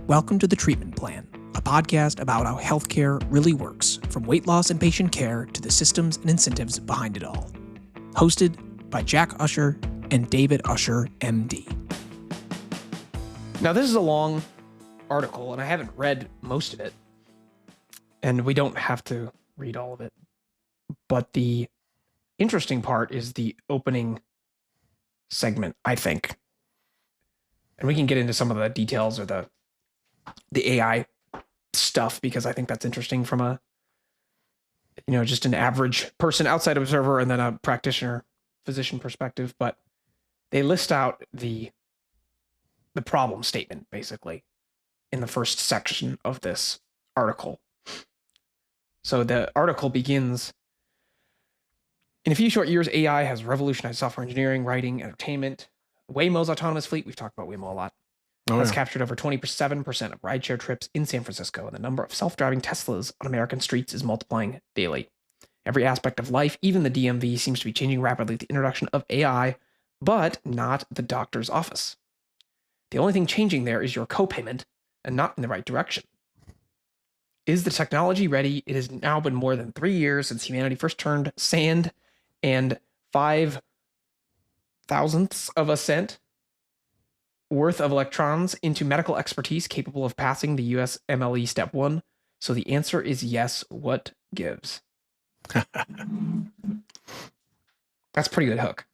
Welcome to The Treatment Plan, a podcast about how healthcare really works, from weight loss and patient care to the systems and incentives behind it all. Hosted by Jack Usher and David Usher, MD. Now, this is a long article, and I haven't read most of it, and we don't have to read all of it. But the interesting part is the opening segment, I think. And we can get into some of the details or the AI stuff, because I think that's interesting from a, just an average person, outside observer, and then a practitioner, physician perspective. But they list out the problem statement, basically, in the first section of this article. So the article begins, in a few short years, AI has revolutionized software engineering, writing, entertainment. Waymo's autonomous fleet, we've talked about Waymo a lot, has captured over 27% of rideshare trips in San Francisco, and the number of self-driving Teslas on American streets is multiplying daily. Every aspect of life, even the DMV, seems to be changing rapidly with the introduction of AI, but not the doctor's office. The only thing changing there is your copayment, and not in the right direction. Is the technology ready? It has now been more than 3 years since humanity first turned sand and 5/1000ths of a cent worth of electrons into medical expertise capable of passing the US MLE Step 1. So the answer is yes. What gives? That's a pretty good hook.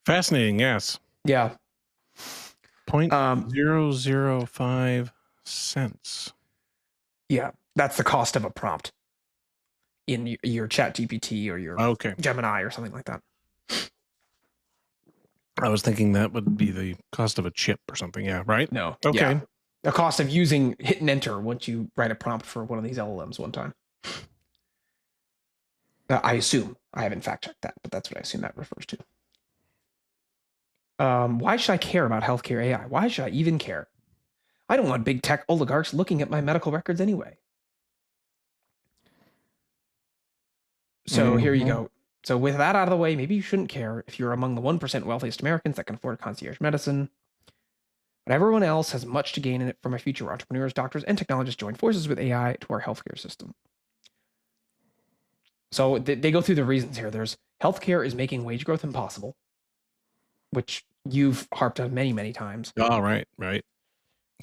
Fascinating, yes. Yeah. 0.005 cents. Yeah, that's the cost of a prompt in your ChatGPT or your Gemini or something like that. I was thinking that would be the cost of a chip or something. Yeah, right? No. Okay. Yeah. The cost of using hit and enter once you write a prompt for one of these LLMs one time. I assume. I haven't fact checked that, but that's what I assume that refers to. Why should I care about healthcare AI? Why should I even care? I don't want big tech oligarchs looking at my medical records anyway. So here you go. So with that out of the way, maybe you shouldn't care if you're among the 1% wealthiest Americans that can afford concierge medicine. But everyone else has much to gain in it from a future where entrepreneurs, doctors, and technologists join forces with AI to our healthcare system. So they go through the reasons here. There's healthcare is making wage growth impossible, which you've harped on many, many times. Oh, right.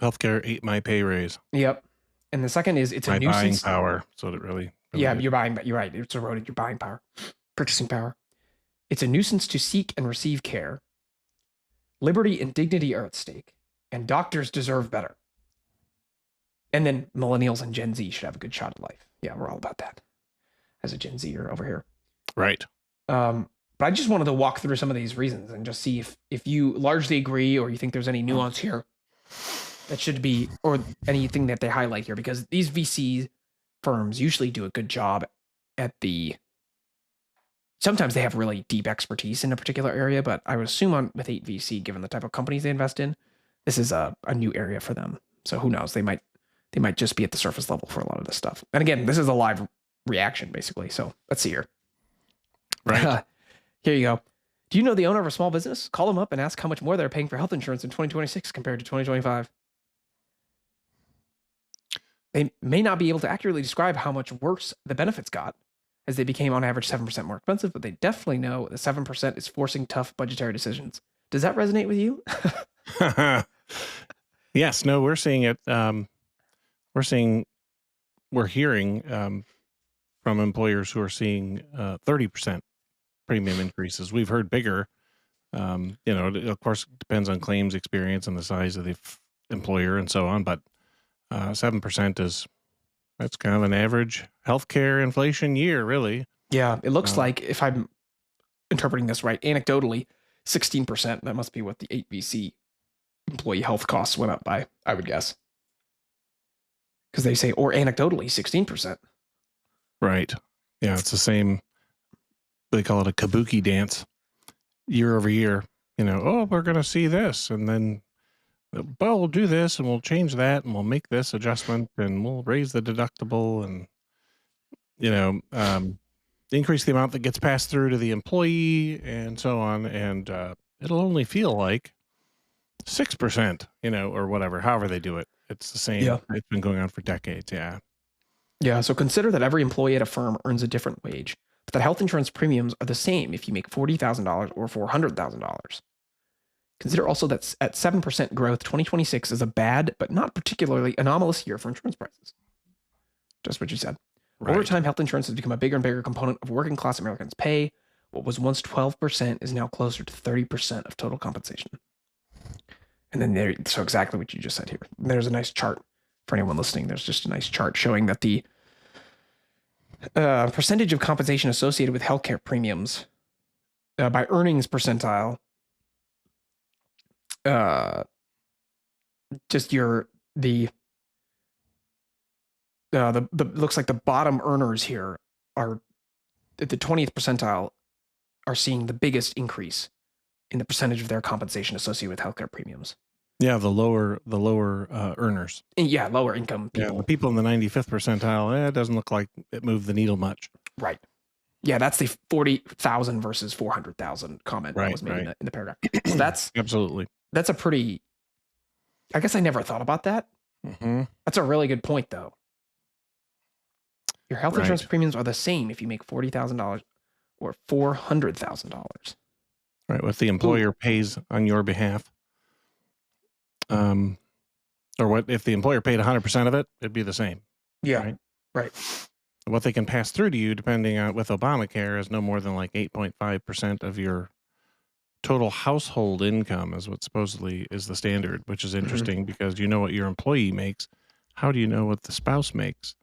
Healthcare ate my pay raise. Yep. And the second is it's a nuisance. Buying power. So it really yeah, you're right. It's eroded your buying power, purchasing power. It's a nuisance to seek and receive care. Liberty and dignity are at stake, and doctors deserve better. And then millennials and Gen Z should have a good shot at life. Yeah, we're all about that as a Gen Zer over here. Right. But I just wanted to walk through some of these reasons and just see if you largely agree or you think there's any nuance here that should be, or anything that they highlight here, because these VC firms usually do a good job at sometimes they have really deep expertise in a particular area, but I would assume with 8VC, given the type of companies they invest in, this is a new area for them. So who knows? They might just be at the surface level for a lot of this stuff. And again, this is a live reaction, basically. So let's see here. Right. Here you go. Do you know the owner of a small business? Call them up and ask how much more they're paying for health insurance in 2026 compared to 2025. They may not be able to accurately describe how much worse the benefits got, as they became on average 7% more expensive, but they definitely know the 7% is forcing tough budgetary decisions. Does that resonate with you? Yes. No, we're seeing it. We're hearing from employers who are seeing 30% premium increases. We've heard bigger. It, of course, depends on claims experience and the size of the employer and so on, but 7% that's kind of an average healthcare inflation year, really. Yeah, it looks like, if I'm interpreting this right, anecdotally, 16%. That must be what the 8VC employee health costs went up by, I would guess. Because they say, or anecdotally, 16%. Right. Yeah, it's the same. They call it a kabuki dance year over year. We're going to see this, and then we'll do this, and we'll change that, and we'll make this adjustment, and we'll raise the deductible, and increase the amount that gets passed through to the employee, and so on. And it'll only feel like 6%, or whatever, however they do it. It's the same. Yeah. It's been going on for decades. Yeah. Yeah. So consider that every employee at a firm earns a different wage, but that health insurance premiums are the same if you make $40,000 or $400,000. Consider also that at 7% growth, 2026 is a bad but not particularly anomalous year for insurance prices. Just what you said. Right. Over time, health insurance has become a bigger and bigger component of working class Americans' pay. What was once 12% is now closer to 30% of total compensation. And then there, so exactly what you just said here. There's a nice chart for anyone listening. There's just a nice chart showing that the percentage of compensation associated with healthcare premiums by earnings percentile, just the looks like the bottom earners here are at the 20th percentile are seeing the biggest increase in the percentage of their compensation associated with healthcare premiums. Yeah, the lower earners. Yeah, lower income people. Yeah, the people in the 95th percentile, it doesn't look like it moved the needle much. Right. Yeah, that's the 40,000 versus 400,000 comment that was made in the paragraph. So that's absolutely. That's a pretty. I guess I never thought about that. Mm-hmm. That's a really good point, though. Your health insurance premiums are the same if you make $40,000 or $400,000. Right, what the employer pays on your behalf. Or what if the employer paid 100% of it, it'd be the same. Yeah, right. What they can pass through to you, depending on with Obamacare, is no more than like 8.5% of your total household income is what supposedly is the standard, which is interesting because you know what your employee makes. How do you know what the spouse makes?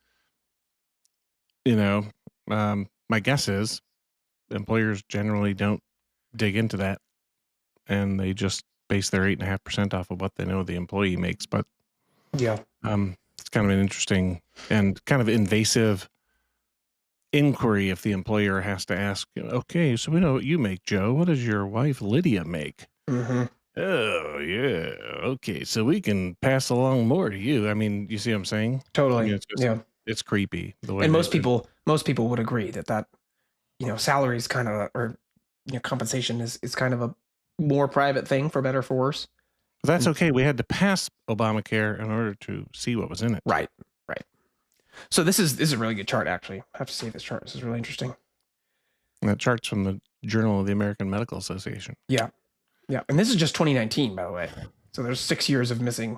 My guess is employers generally don't dig into that, and they just base their 8.5% off of what they know the employee makes. But yeah, it's kind of an interesting and kind of invasive inquiry if the employer has to ask, okay, so we know what you make, Joe. What does your wife Lydia make? Oh yeah, okay, so we can pass along more to you. I mean, you see what I'm saying? Totally. It's creepy the way. And most people would agree that salary is kind of, or compensation is kind of a more private thing, for better or for worse. But that's okay. We had to pass Obamacare in order to see what was in it. Right. So this is a really good chart, actually. I have to see this chart. This is really interesting. And that chart's from the Journal of the American Medical Association. Yeah. And this is just 2019, by the way. So there's 6 years of missing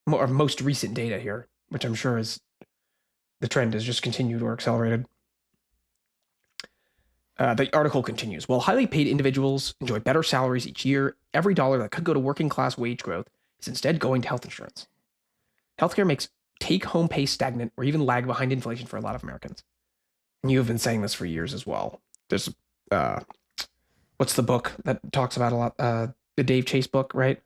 most recent data here, which I'm sure is the trend has just continued or accelerated. The article continues. While highly paid individuals enjoy better salaries each year, every dollar that could go to working class wage growth is instead going to health insurance. Healthcare makes take-home pay stagnant or even lag behind inflation for a lot of Americans. And you have been saying this for years as well. There's, what's the book that talks about a lot? The Dave Chase book, right?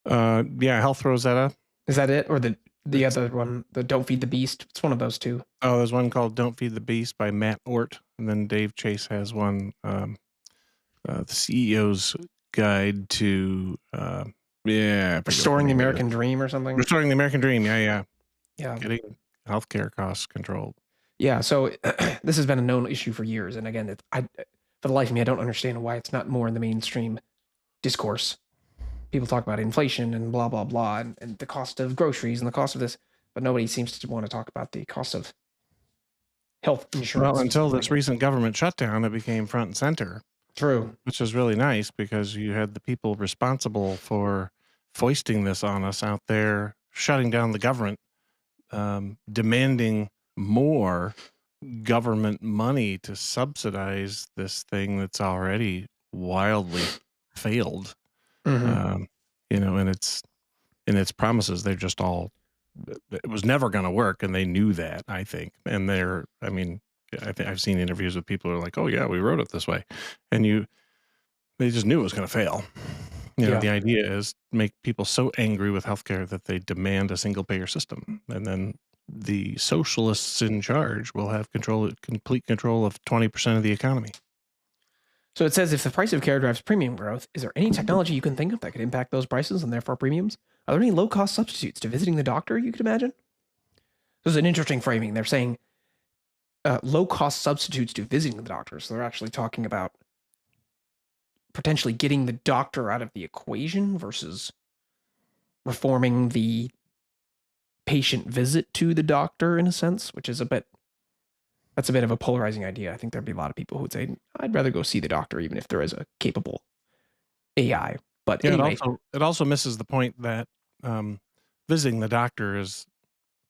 Yeah, Health Rosetta. Is that it? Or the other one, the Don't Feed the Beast? It's one of those two. Oh, there's one called Don't Feed the Beast by Matt Ort. And then Dave Chase has one, the CEO's Guide to... Restoring the American Dream or something. Restoring the American Dream. Yeah. Getting healthcare costs controlled. Yeah. So this has been a known issue for years. And again, for the life of me, I don't understand why it's not more in the mainstream discourse. People talk about inflation and blah, blah, blah, and the cost of groceries and the cost of this, but nobody seems to want to talk about the cost of health insurance. Well, until this recent government shutdown, it became front and center. True. Which was really nice because you had the people responsible for foisting this on us out there, shutting down the government, demanding more government money to subsidize this thing that's already wildly failed. In its promises, they're just all, it was never going to work. And they knew that, I think. And I've seen interviews with people who are like, oh yeah, we wrote it this way. And they just knew it was going to fail. The idea is make people so angry with healthcare that they demand a single payer system. And then the socialists in charge will have complete control of 20% of the economy. So it says, if the price of care drives premium growth, is there any technology you can think of that could impact those prices and therefore premiums? Are there any low-cost substitutes to visiting the doctor you could imagine? This is an interesting framing. They're saying low-cost substitutes to visiting the doctor. So they're actually talking about potentially getting the doctor out of the equation versus reforming the patient visit to the doctor in a sense, which is that's a bit of a polarizing idea. I think there'd be a lot of people who would say, I'd rather go see the doctor, even if there is a capable AI. But Yeah, anyway, it also misses the point that visiting the doctor is,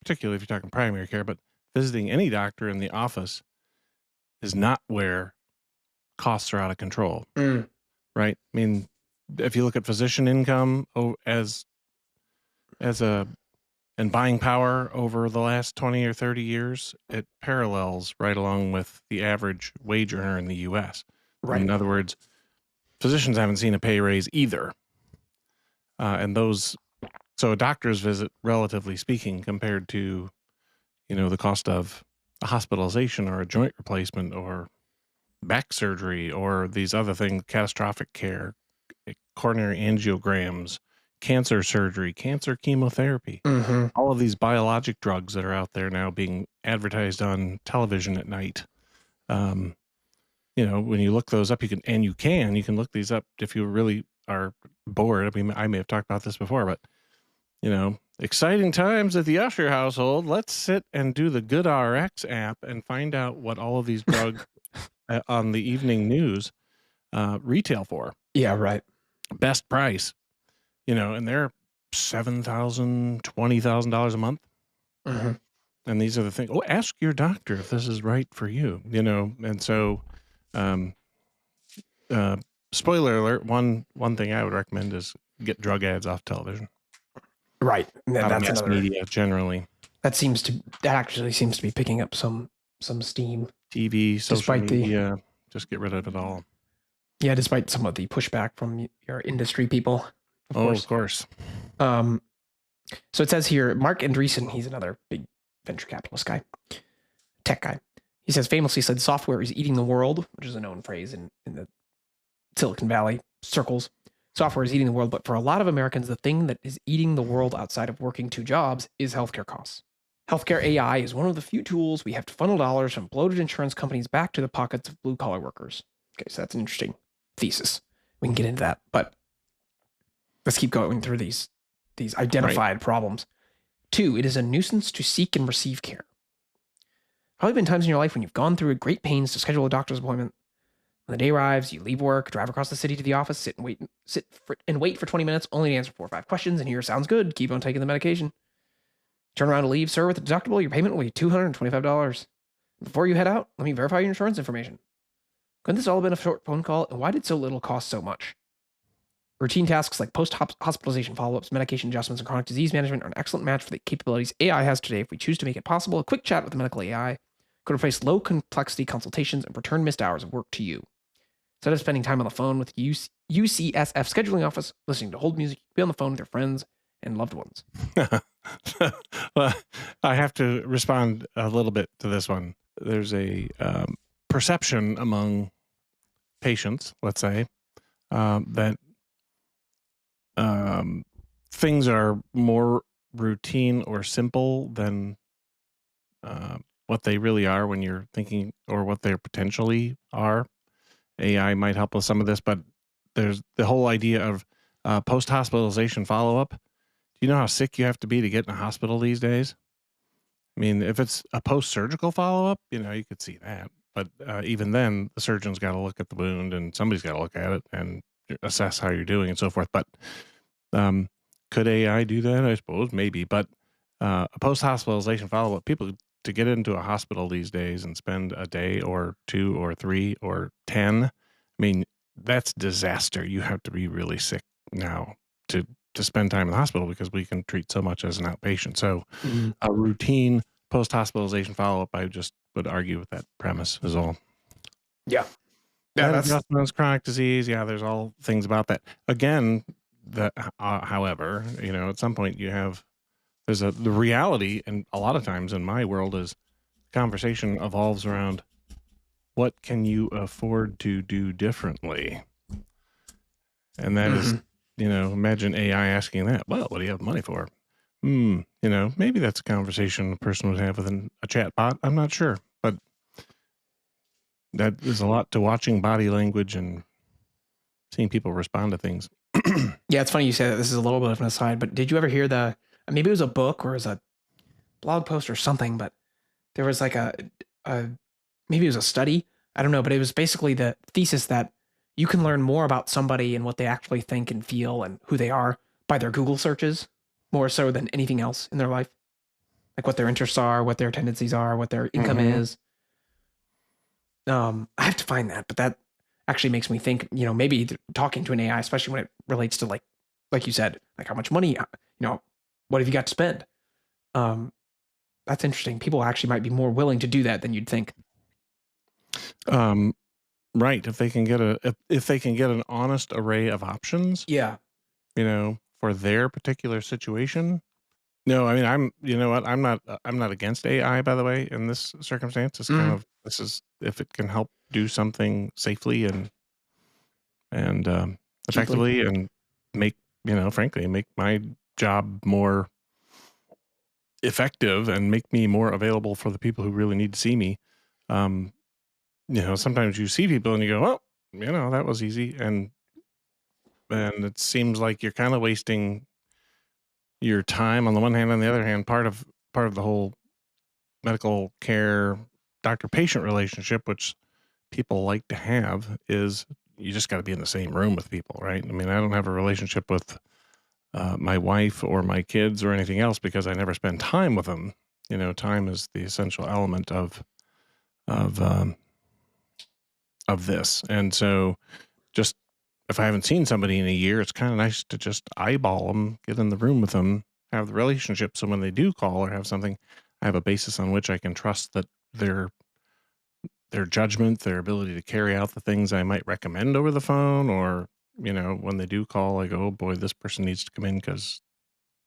particularly if you're talking primary care, but visiting any doctor in the office is not where costs are out of control, right? I mean, if you look at physician income as a and buying power over the last 20 or 30 years, it parallels right along with the average wage earner in the US. right. In other words, physicians haven't seen a pay raise either. So a doctor's visit, relatively speaking, compared to, the cost of a hospitalization or a joint replacement or back surgery or these other things, catastrophic care, coronary angiograms, cancer surgery, cancer chemotherapy, all of these biologic drugs that are out there now being advertised on television at night. When you look those up, you can look these up if you really are bored. I mean, I may have talked about this before, but exciting times at the Usher household. Let's sit and do the Good RX app and find out what all of these drugs on the evening news retail for. Yeah, right. Best price, and they're $7,000, $20,000 a month. And these are the things. Oh, ask your doctor if this is right for you, and so, spoiler alert, one thing I would recommend is get drug ads off television. Right. And then Out of that's mass another media generally. that actually seems to be picking up some steam. TV, social Despite media, just get rid of it all. Yeah, despite some of the pushback from your industry people. Of course. So it says here, Mark Andreessen, he's another big venture capitalist guy, tech guy. He says famously said software is eating the world, which is a known phrase in the Silicon Valley circles. Software is eating the world, but for a lot of Americans, the thing that is eating the world outside of working 2 jobs is healthcare costs. Healthcare AI is one of the few tools we have to funnel dollars from bloated insurance companies back to the pockets of blue-collar workers. Okay, so that's an interesting thesis. We can get into that, but let's keep going through these identified problems. 2, it is a nuisance to seek and receive care. Probably been times in your life when you've gone through great pains to schedule a doctor's appointment. When the day arrives, you leave work, drive across the city to the office, sit and wait for 20 minutes, only to answer 4 or 5 questions, and hear, sounds good, keep on taking the medication. Turn around to leave, sir, with the deductible, your payment will be $225. Before you head out, let me verify your insurance information. Couldn't this all have been a short phone call, and why did so little cost so much? Routine tasks like post-hospitalization follow-ups, medication adjustments, and chronic disease management are an excellent match for the capabilities AI has today. If we choose to make it possible, a quick chat with the medical AI could replace low-complexity consultations and return missed hours of work to you. Instead of spending time on the phone with UCSF scheduling office, listening to hold music, be on the phone with your friends and loved ones. Well, I have to respond a little bit to this one. There's a perception among patients, let's say, that things are more routine or simple than what they really are when you're thinking, or what they potentially are. AI might help with some of this, but there's the whole idea of post-hospitalization follow-up. Do you know how sick you have to be to get in a hospital these days? I mean, if it's a post-surgical follow-up, you could see that. But even then, the surgeon's got to look at the wound, and somebody's got to look at it and assess how you're doing and so forth. But could AI do that? I suppose, maybe. But a post-hospitalization follow-up, people to get into a hospital these days and spend a day or 2 or 3 or 10, I mean, that's disaster. You have to be really sick now to spend time in the hospital, because we can treat so much as an outpatient. So a routine post-hospitalization follow-up, I just would argue with that premise is all. Yeah. Adjustments, chronic disease. Yeah, there's all things about that. Again, however, at some point the reality, and a lot of times in my world, is conversation evolves around what can you afford to do differently? And that is, imagine AI asking that. Well, what do you have money for? Maybe that's a conversation a person would have with a chat bot. I'm not sure, but that is a lot to watching body language and seeing people respond to things. Yeah, it's funny you say that. This is a little bit of an aside, but did you ever hear maybe it was a book or it was a blog post or something, but there was like a maybe it was a study. I don't know, but it was basically the thesis that you can learn more about somebody and what they actually think and feel and who they are by their Google searches more so than anything else in their life. Like what their interests are, what their tendencies are, what their income is. I have to find that, but that actually makes me think, maybe talking to an AI, especially when it relates to like you said, like how much money, what have you got to spend? That's interesting. People actually might be more willing to do that than you'd think. Right. If they can get an honest array of options, Yeah. For their particular situation. No, I mean, you know what? I'm not against AI, by the way, in this circumstance. It's kind of, this is, if it can help do something safely and effectively and make, frankly, make my job more effective and make me more available for the people who really need to see me. Sometimes you see people and you go, oh, that was easy. And it seems like you're kind of wasting your time on the one hand. On the other hand, part of the whole medical care doctor-patient relationship, which people like to have, is you just got to be in the same room with people, right? I mean, I don't have a relationship with my wife or my kids or anything else because I never spend time with them. Time is the essential element of this. And so just if I haven't seen somebody in a year, it's kind of nice to just eyeball them, get in the room with them, have the relationship. So when they do call or have something, I have a basis on which I can trust that their judgment, their ability to carry out the things I might recommend over the phone, or, when they do call, I go, oh boy, this person needs to come in because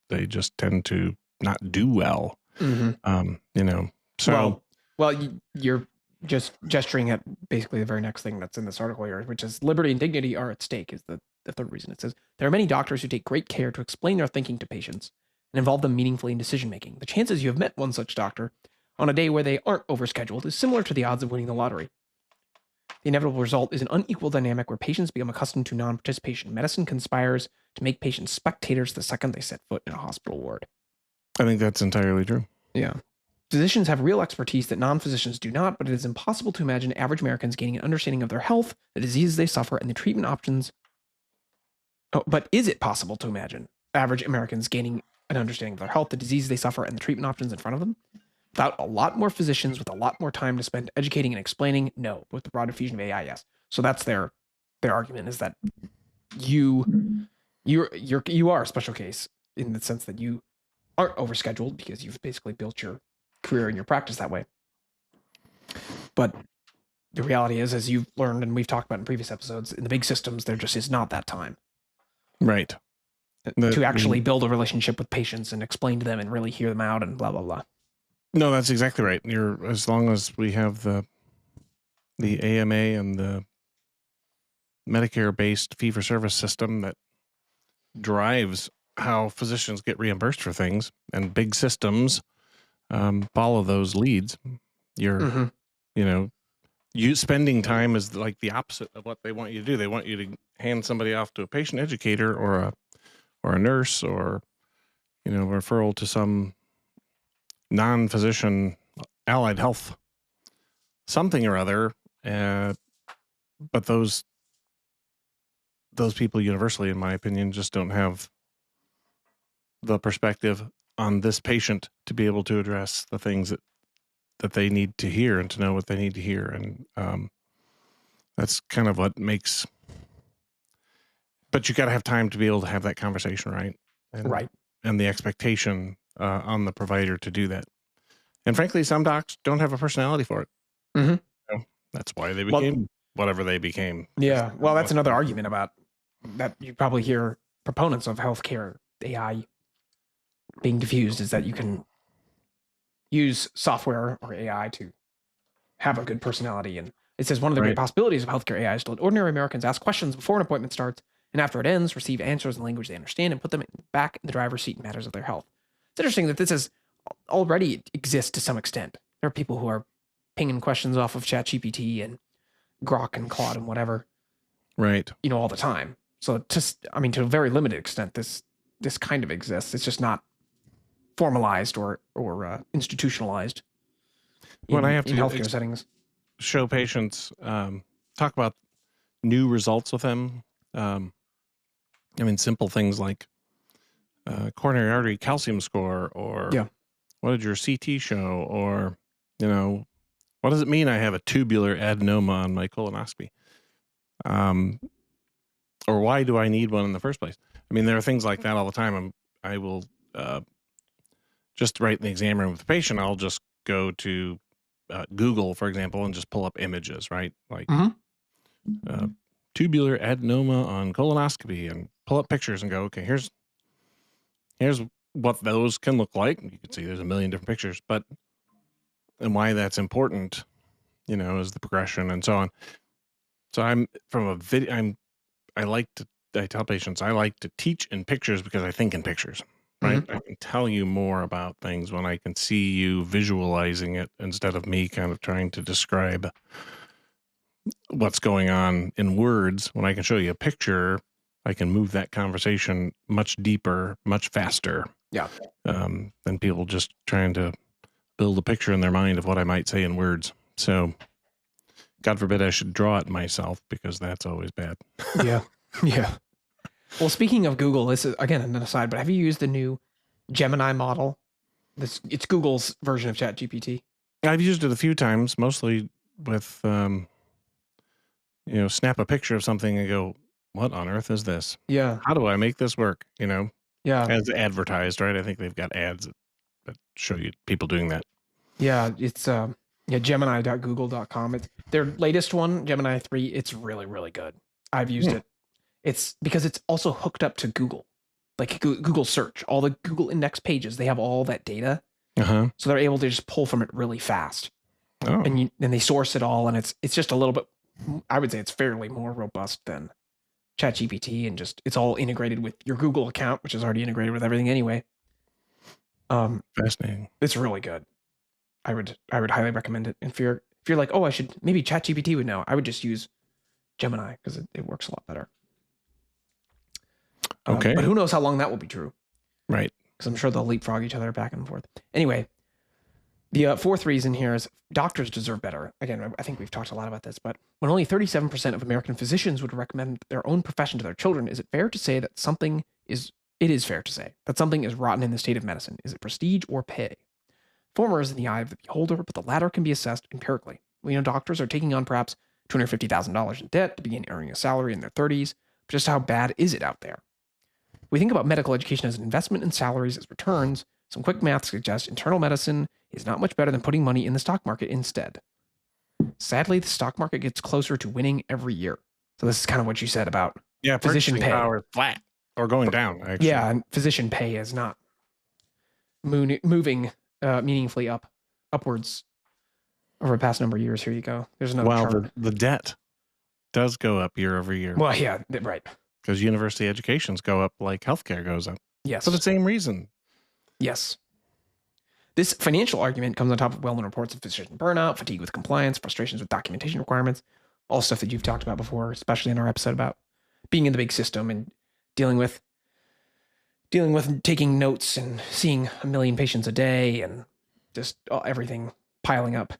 they just tend to not do well. So. Well, you're just gesturing at basically the very next thing that's in this article here, which is liberty and dignity are at stake, is the third reason. It says, there are many doctors who take great care to explain their thinking to patients and involve them meaningfully in decision-making. The chances you have met one such doctor on a day where they aren't overscheduled is similar to the odds of winning the lottery. The inevitable result is an unequal dynamic where patients become accustomed to non-participation. Medicine conspires to make patients spectators the second they set foot in a hospital ward. I think that's entirely true. Yeah. Physicians have real expertise that non-physicians do not, but it is impossible to imagine average Americans gaining an understanding of their health, the diseases they suffer, and the treatment options. Oh, but is it possible to imagine average Americans gaining an understanding of their health, the diseases they suffer, and the treatment options in front of them? Without a lot more physicians with a lot more time to spend educating and explaining, no. With the broad diffusion of AI, yes. So that's their argument, is that you are a special case in the sense that you aren't overscheduled because you've basically built your career and your practice that way. But the reality is, as you've learned and we've talked about in previous episodes, in the big systems, there just is not that time. Right. To actually build a relationship with patients and explain to them and really hear them out and blah, blah, blah. No, that's exactly right. As long as we have the AMA and the Medicare-based fee-for-service system that drives how physicians get reimbursed for things, and big systems follow those leads, you spending time is like the opposite of what they want you to do. They want you to hand somebody off to a patient educator or a nurse, or a referral to some non-physician allied health something or other. But those people universally, in my opinion, just don't have the perspective on this patient to be able to address the things that they need to hear and to know what they need to hear. And that's kind of what makes, but you got to have time to be able to have that conversation, right? Right. And the expectation on the provider to do that. And frankly, some docs don't have a personality for it. That's why they became whatever they became. Yeah. Well, that's another argument about that. You probably hear proponents of healthcare AI being diffused, is that you can use software or AI to have a good personality. And it says one of the great possibilities of healthcare AI is to let ordinary Americans ask questions before an appointment starts, and after it ends, receive answers in language they understand and put them back in the driver's seat in matters of their health. It's interesting that this is already exists to some extent. There are people who are pinging questions off of ChatGPT and Grok and Claude and whatever, right? All the time. So to a very limited extent, this kind of exists. It's just not formalized or institutionalized When I in have to healthcare settings. show patients, talk about new results with them. I mean, simple things like coronary artery calcium score, or Yeah. what did your CT show, or, what does it mean I have a tubular adenoma on my colonoscopy? Or why do I need one in the first place? I mean, there are things like that all the time. I will just write in the exam room with the patient. I'll just go to Google, for example, and just pull up images, right? Like tubular adenoma on colonoscopy, and pull up pictures and go, okay, here's what those can look like. You can see there's a million different pictures, and why that's important, is the progression and so on. So I'm from a video. I tell patients I like to teach in pictures because I think in pictures, right? I can tell you more about things when I can see you visualizing it instead of me kind of trying to describe what's going on in words. When I can show you a picture, I can move that conversation much deeper, much faster. Yeah. Than people just trying to build a picture in their mind of what I might say in words. So God forbid I should draw it myself, because that's always bad. Yeah. Yeah. Well, speaking of Google, this is again an aside, but have you used the new Gemini model? It's Google's version of ChatGPT. I've used it a few times, mostly with, snap a picture of something and go, what on earth is this? Yeah. How do I make this work? Yeah. As advertised, right? I think they've got ads that show you people doing that. Yeah. It's Gemini.google.com. It's their latest one, Gemini 3. It's really, really good. I've used it. It's because it's also hooked up to Google, like Google search, all the Google index pages. They have all that data. So they're able to just pull from it really fast. Oh. And they source it all. And it's just a little bit, I would say it's fairly more robust than ChatGPT, and just, it's all integrated with your Google account, which is already integrated with everything anyway. Fascinating. It's really good. I would highly recommend it. And if you're like, oh, I should, maybe ChatGPT would know, I would just use Gemini because it works a lot better. Okay. But who knows how long that will be true. Right. Because I'm sure they'll leapfrog each other back and forth. Anyway, the fourth reason here is doctors deserve better. Again, I think we've talked a lot about this, but when only 37% of American physicians would recommend their own profession to their children, is it fair to say that it is fair to say that something is rotten in the state of medicine? Is it prestige or pay? Former is in the eye of the beholder, but the latter can be assessed empirically. We know doctors are taking on perhaps $250,000 in debt to begin earning a salary in their 30s, but just how bad is it out there? We think about medical education as an investment and salaries as returns. Some quick math suggests internal medicine is not much better than putting money in the stock market instead. Sadly, the stock market gets closer to winning every year. So this is kind of what you said about physician pay. Power is flat or going down, actually. Yeah, and physician pay is not moving meaningfully upwards over the past number of years. Here you go. There's another chart. The debt does go up year over year. Well, yeah, right. Because university educations go up like healthcare goes up. Yes. For the same reason. Yes. This financial argument comes on top of well-known reports of physician burnout, fatigue with compliance, frustrations with documentation requirements, all stuff that you've talked about before, especially in our episode about being in the big system and dealing with taking notes and seeing a million patients a day and just everything piling up.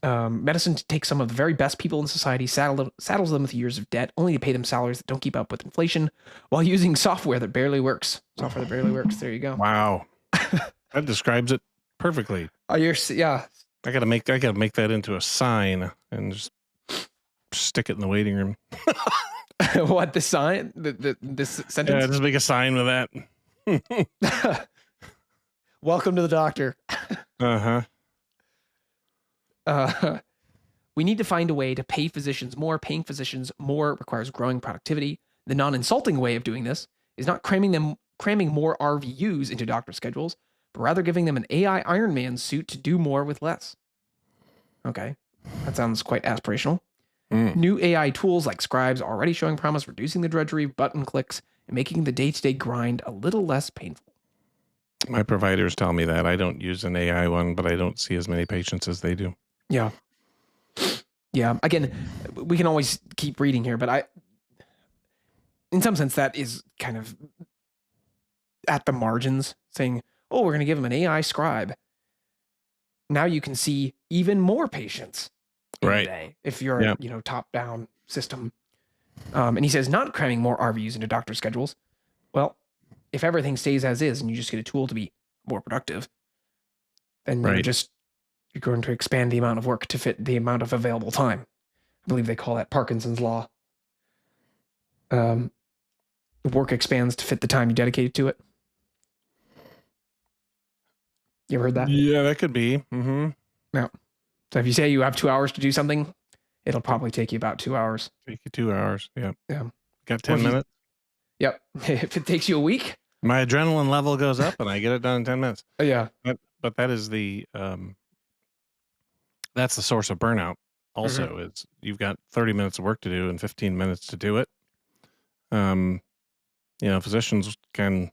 Medicine takes some of the very best people in society, saddles them with years of debt, only to pay them salaries that don't keep up with inflation, while using software that barely works. There you go. Wow, that describes it perfectly. Yeah. I gotta make that into a sign and just stick it in the waiting room. What, the sign? This sentence? Yeah, just make a sign with that. Welcome to the doctor. We need to find a way to pay physicians more. Paying physicians more requires growing productivity. The non-insulting way of doing this is not cramming more RVUs into doctor schedules, but rather giving them an AI Iron Man suit to do more with less. Okay, that sounds quite aspirational. New AI tools like Scribes are already showing promise, reducing the drudgery, button clicks, and making the day-to-day grind a little less painful. My providers tell me that. I don't use an AI one, but I don't see as many patients as they do. Yeah. Yeah. Again, we can always keep reading here, but in some sense, that is kind of at the margins, saying, oh, we're going to give them an AI scribe. Now you can see even more patients in a day if you're a top-down system. And he says not cramming more RVUs into doctor schedules. Well, if everything stays as is and you just get a tool to be more productive, then you're going to expand the amount of work to fit the amount of available time. I believe they call that Parkinson's law. Work expands to fit the time you dedicated to it. You ever heard that? Yeah, that could be. Mm-hmm. Yeah. So if you say you have 2 hours to do something, it'll probably take you about 2 hours. Take you 2 hours. Yeah. Yeah. Got 10 minutes? Yep. If it takes you a week, my adrenaline level goes up and I get it done in 10 minutes. Yeah. But that is that's the source of burnout. Also, is you've got 30 minutes of work to do and 15 minutes to do it. Physicians can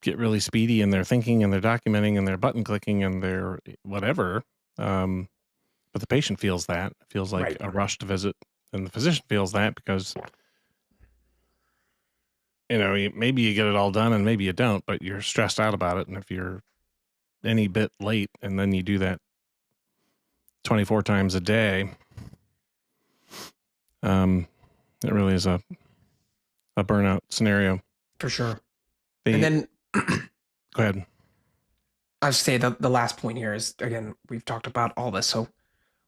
get really speedy in their thinking and their documenting and their button clicking and their whatever. But the patient feels that. It feels like a rushed visit. And the physician feels that because, maybe you get it all done and maybe you don't, but you're stressed out about it. And if you're any bit late and then you do that 24 times a day, it really is a burnout scenario. For sure. And then go ahead. I would say the last point here is, again, we've talked about all this, so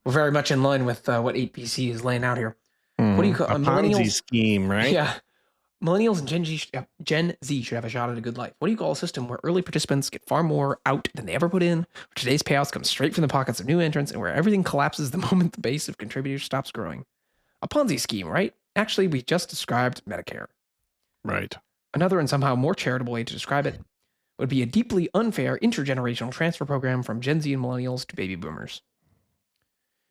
we're very much in line with what 8PC is laying out here. What do you call a Ponzi scheme, right? Yeah. Millennials and Gen Z should have a shot at a good life. What do you call a system where early participants get far more out than they ever put in, where today's payouts come straight from the pockets of new entrants, and where everything collapses the moment the base of contributors stops growing? A Ponzi scheme, right? Actually, we just described Medicare. Right. Another and somehow more charitable way to describe it would be a deeply unfair intergenerational transfer program from Gen Z and millennials to baby boomers.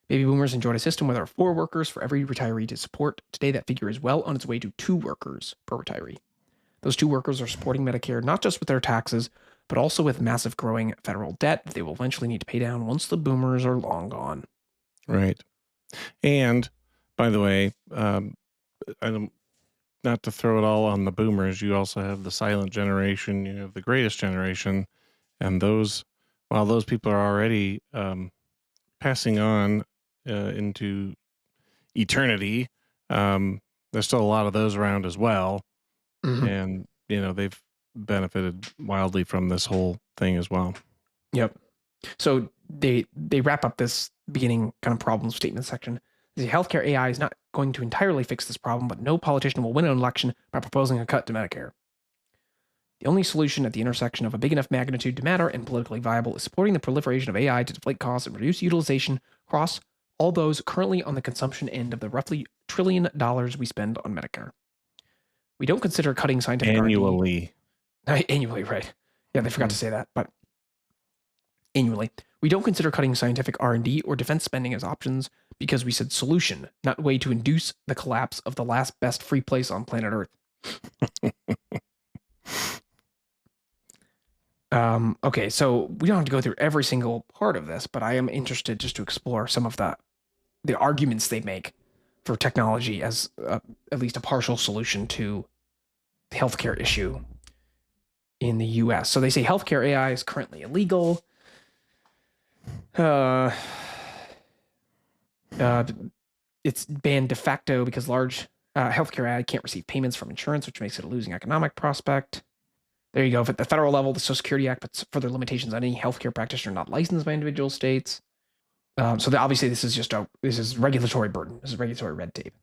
Baby boomers enjoyed a system where there are 4 workers for every retiree to support. Today, that figure is well on its way to 2 workers per retiree. Those 2 workers are supporting Medicare not just with their taxes, but also with massive growing federal debt that they will eventually need to pay down once the boomers are long gone. Right. And, by the way, not to throw it all on the boomers, you also have the silent generation, you have the greatest generation, and while those people are already passing on into eternity, there's still a lot of those around as well. And they've benefited wildly from this whole thing as well. Yep. So they wrap up this beginning kind of problem statement section. The healthcare AI is not going to entirely fix this problem, but no politician will win an election by proposing a cut to Medicare. The only solution at the intersection of a big enough magnitude to matter and politically viable is supporting the proliferation of AI to deflate costs and reduce utilization across all those currently on the consumption end of the roughly $1 trillion we spend on Medicare. We don't consider cutting scientific annually. Annually, right? Yeah, they forgot to say that, but annually. We don't consider cutting scientific R&D or defense spending as options because we said solution, not way to induce the collapse of the last best free place on planet Earth. Okay, so we don't have to go through every single part of this, but I am interested just to explore some of the arguments they make for technology as at least a partial solution to the healthcare issue in the U.S. So they say healthcare AI is currently illegal. It's banned de facto because large healthcare AI can't receive payments from insurance, which makes it a losing economic prospect. There you go. At the federal level, the Social Security Act puts further limitations on any healthcare practitioner not licensed by individual states. So obviously, this is regulatory burden. This is regulatory red tape.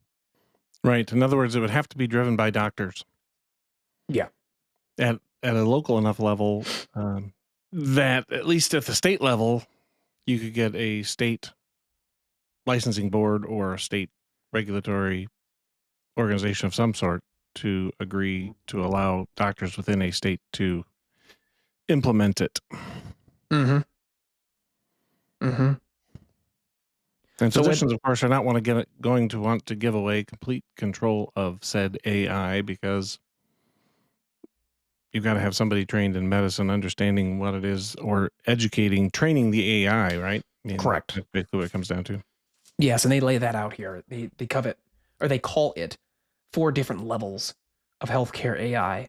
Right. In other words, it would have to be driven by doctors. Yeah. At a local enough level that at least at the state level, you could get a state licensing board or a state regulatory organization of some sort to agree to allow doctors within a state to implement it. Mm-hmm. Mm-hmm. And physicians, of course, are not going to want to give away complete control of said AI because you've got to have somebody trained in medicine understanding what it is or training the AI, right? Correct. That's basically what it comes down to. Yes, and they lay that out here. They call it 4 different levels of healthcare AI.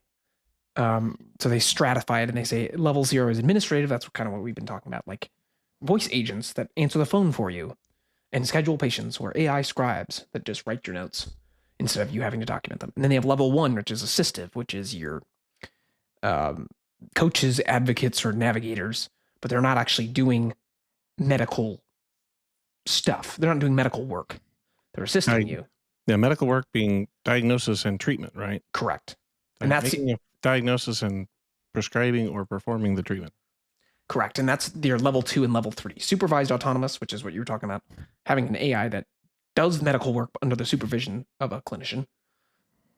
So they stratify it and they say level 0 is administrative. That's kind of what we've been talking about, like voice agents that answer the phone for you and schedule patients, or AI scribes that just write your notes instead of you having to document them. And then they have level 1, which is assistive, which is your coaches, advocates, or navigators, but they're not actually doing medical stuff. They're not doing medical work. They're assisting you. Yeah, medical work being diagnosis and treatment, right? Correct. And that's making a diagnosis and prescribing or performing the treatment. Correct. And that's their level 2 and level 3. Supervised autonomous, which is what you were talking about, having an AI that does medical work under the supervision of a clinician.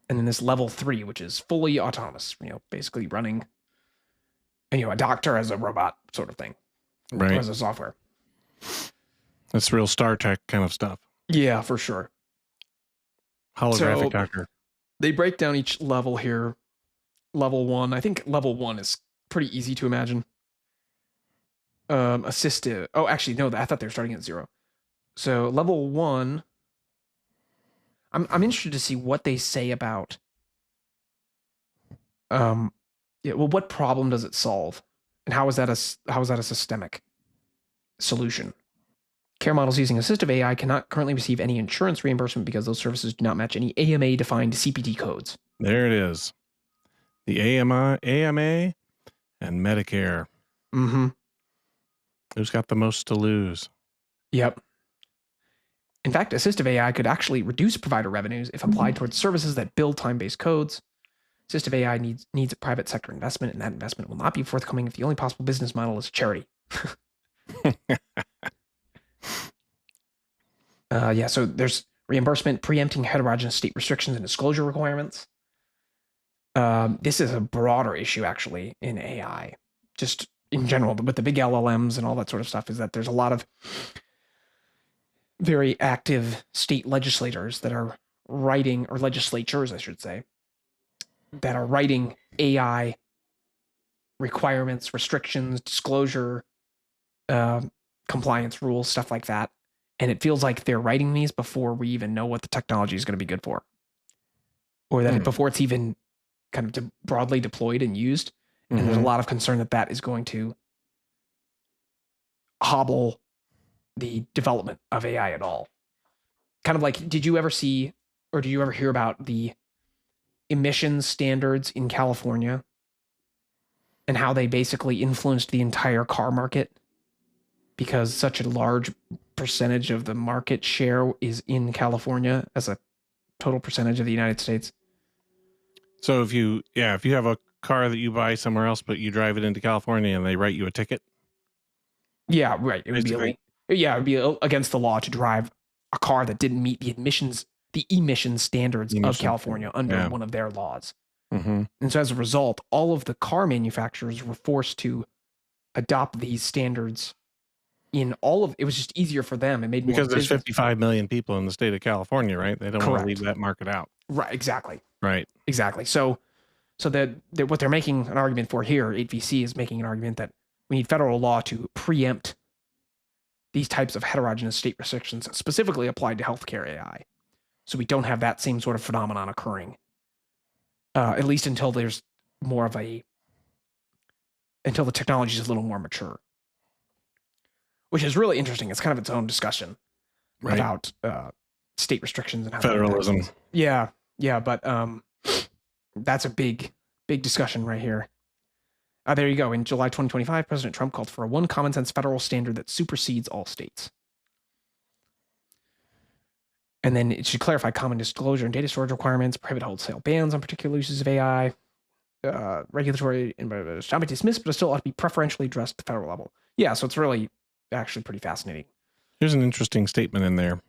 And then this level 3, which is fully autonomous, basically running, a doctor as a robot sort of thing, right? As a software. That's real Star Trek kind of stuff. Yeah, for sure. Holographic doctor. They break down each level here. Level 1, I think level 1 is pretty easy to imagine. Assistive. Oh, actually, no, I thought they were starting at 0. So level 1, I'm interested to see what they say about. What problem does it solve, and how is that a systemic solution? Care models using assistive AI cannot currently receive any insurance reimbursement because those services do not match any AMA-defined CPT codes. There it is. The AMA, and Medicare. Mm-hmm. Who's got the most to lose? Yep. In fact, assistive AI could actually reduce provider revenues if applied towards services that bill time-based codes. Assistive AI needs a private sector investment, and that investment will not be forthcoming if the only possible business model is charity. So there's reimbursement, preempting heterogeneous state restrictions and disclosure requirements. This is a broader issue, actually, in AI. Just in general, with the big LLMs and all that sort of stuff, is that there's a lot of very active state legislators that are writing, or legislatures, I should say, that are writing AI requirements, restrictions, disclosure, compliance rules, stuff like that. And it feels like they're writing these before we even know what the technology is going to be good for, or that before it's even kind of broadly deployed and used. And there's a lot of concern that is going to hobble the development of AI at all. Kind of like, did you ever see, or do you ever hear about the emissions standards in California and how they basically influenced the entire car market because such a large percentage of the market share is in California as a total percentage of the United States? So if you have a car that you buy somewhere else, but you drive it into California and they write you a ticket. Yeah, right. It would be against the law to drive a car that didn't meet the emission standards of California under one of their laws. Mm-hmm. And so as a result, all of the car manufacturers were forced to adopt these standards it was just easier for them. It made more because there's 55 million people in the state of California, right? They don't want to leave that market out. Right, exactly. Right. Exactly. So that what they're making an argument for here, 8VC is making an argument that we need federal law to preempt these types of heterogeneous state restrictions specifically applied to healthcare AI. So we don't have that same sort of phenomenon occurring, at least until there's until the technology is a little more mature, which is really interesting. It's kind of its own discussion about state restrictions and how federalism. Yeah. But that's a big discussion right here. There you go. In July 2025, President Trump called for a one common sense federal standard that supersedes all states. And then it should clarify common disclosure and data storage requirements, prohibit wholesale bans on particular uses of AI, regulatory and shall be dismissed, but it still ought to be preferentially addressed at the federal level. Yeah, so it's really actually pretty fascinating. Here's an interesting statement in there.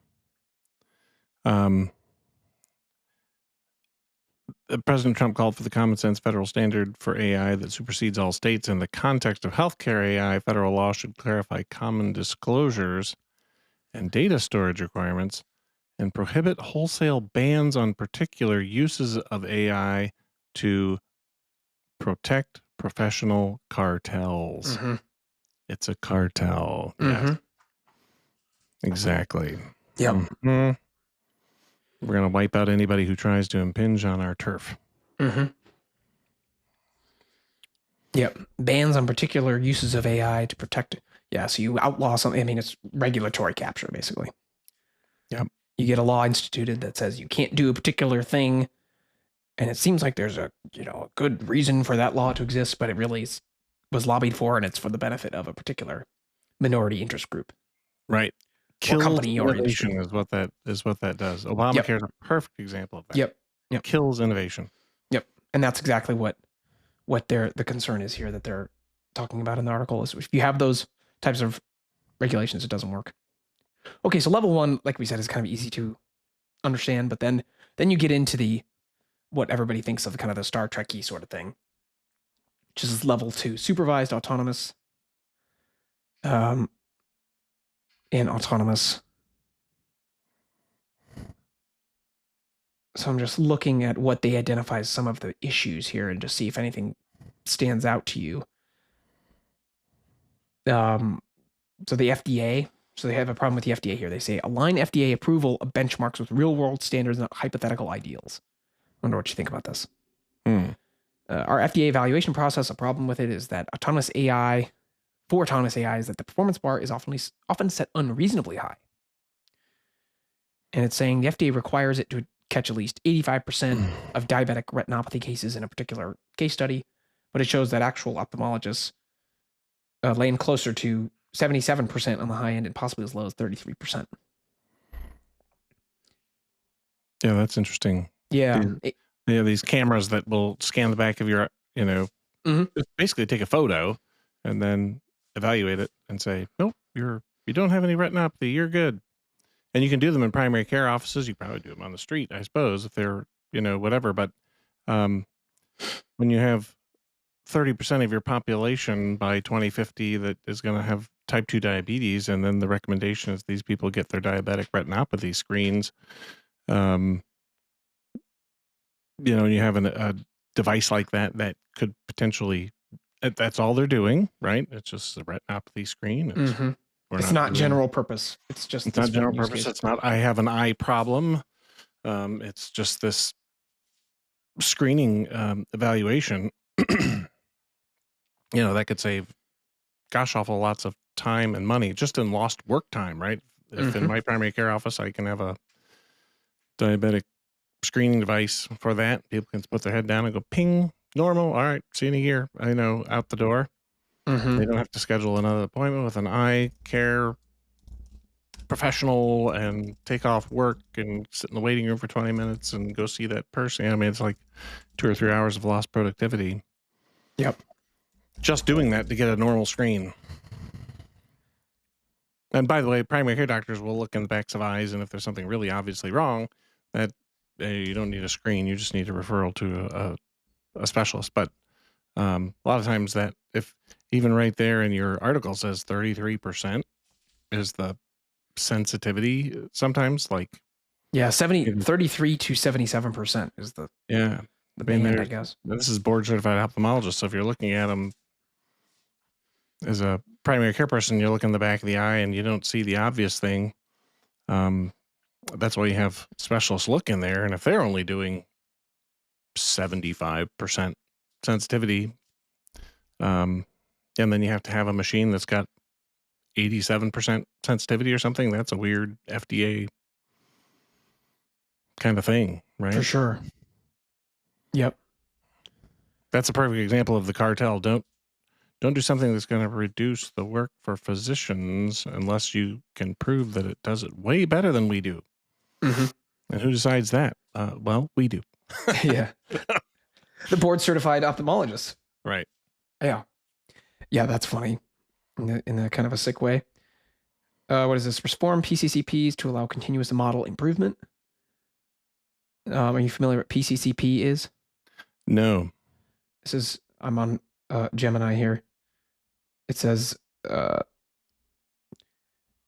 President Trump called for the common sense federal standard for AI that supersedes all states. In the context of healthcare AI, federal law should clarify common disclosures and data storage requirements and prohibit wholesale bans on particular uses of AI to protect professional cartels. Mm-hmm. It's a cartel. Mm-hmm. Yeah. Exactly. Yep. Mm-hmm. We're going to wipe out anybody who tries to impinge on our turf. Mm-hmm. Yep. Bans on particular uses of AI to protect. Yeah. So you outlaw something. I mean, it's regulatory capture, basically. Yep. You get a law instituted that says you can't do a particular thing. And it seems like there's a good reason for that law to exist, but it really was lobbied for, and it's for the benefit of a particular minority interest group Right. or Kills company or industry. innovation is what that does. Yep. Obamacare is a perfect example of that. Yep. Yep. Kills innovation. Yep. And that's exactly what the concern is here that they're talking about in the article is if you have those types of regulations, it doesn't work. Okay, so level one, like we said, is kind of easy to understand, but then you get into the what everybody thinks of kind of the Star Trek-y sort of thing, which is level two, supervised, autonomous, and autonomous. So I'm just looking at what they identify as some of the issues here and just see if anything stands out to you. So the FDA, so they have a problem with the FDA here. They say align FDA approval of benchmarks with real world standards, not hypothetical ideals. I wonder what you think about this. Our FDA evaluation process, a problem with it is that autonomous AI is that the performance bar is often set unreasonably high. And it's saying the FDA requires it to catch at least 85% of diabetic retinopathy cases in a particular case study, but it shows that actual ophthalmologists land closer to 77% on the high end and possibly as low as 33%. Yeah, that's interesting. Yeah. These cameras that will scan the back of your, just basically take a photo and then evaluate it and say, nope, you don't have any retinopathy, you're good. And you can do them in primary care offices. You probably do them on the street, I suppose, if they're, whatever. But when you have 30% of your population by 2050 that is going to have type 2 diabetes, and then the recommendation is these people get their diabetic retinopathy screens, you have a device like that could potentially, that's all they're doing, right? It's just a retinopathy screen. It's not general purpose. It's not general purpose. It's not, I have an eye problem. It's just this screening evaluation. That could save gosh awful lots of time and money just in lost work time, right? If in my primary care office I can have a diabetic screening device for that, people can put their head down and go ping, normal, all right, see you in a year, out the door. They don't have to schedule another appointment with an eye care professional and take off work and sit in the waiting room for 20 minutes and go see that person. I mean, it's like 2 or 3 hours of lost productivity. Yep. Just doing that to get a normal screen. And by the way, primary care doctors will look in the backs of eyes, and if there's something really obviously wrong, that you don't need a screen, you just need a referral to a specialist. But a lot of times that, if even right there in your article says 33% is the sensitivity, sometimes like 33 to 77% is the band, I guess. This is board certified ophthalmologist, so if you're looking at them as a primary care person, you're looking in the back of the eye and you don't see the obvious thing. That's why you have specialists look in there, and if they're only doing 75% sensitivity, and then you have to have a machine that's got 87% sensitivity or something, that's a weird FDA kind of thing, right? For sure. Yep. That's a perfect example of the cartel. Don't do something that's going to reduce the work for physicians unless you can prove that it does it way better than we do. And who decides that? Well, we do. Yeah. The board certified ophthalmologist. Right. Yeah. Yeah, that's funny in a kind of a sick way. What is this? Reform PCCPs to allow continuous model improvement. Are you familiar with what PCCP is? No. I'm on Gemini here. It says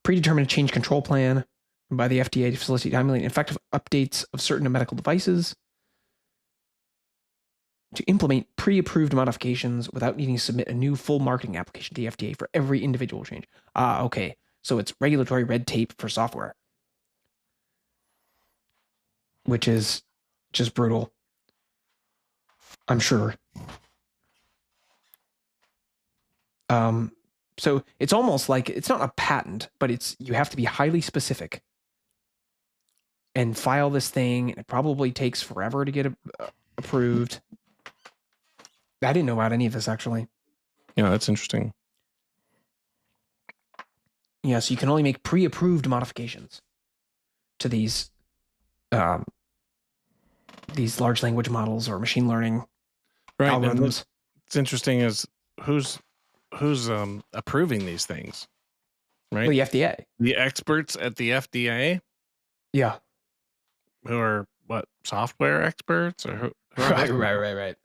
predetermined change control plan by the FDA to facilitate timely and effective updates of certain medical devices, to implement pre-approved modifications without needing to submit a new full marketing application to the FDA for every individual change. Okay. So it's regulatory red tape for software, which is just brutal, I'm sure. So it's almost like it's not a patent, but you have to be highly specific and file this thing. It probably takes forever to get approved. I didn't know about any of this actually. Yeah, that's interesting. Yeah, so you can only make pre-approved modifications to these large language models or machine learning algorithms. It's interesting is who's approving these things, right? Well, the FDA. The experts at the FDA, Yeah. who are what, software experts, or who Right.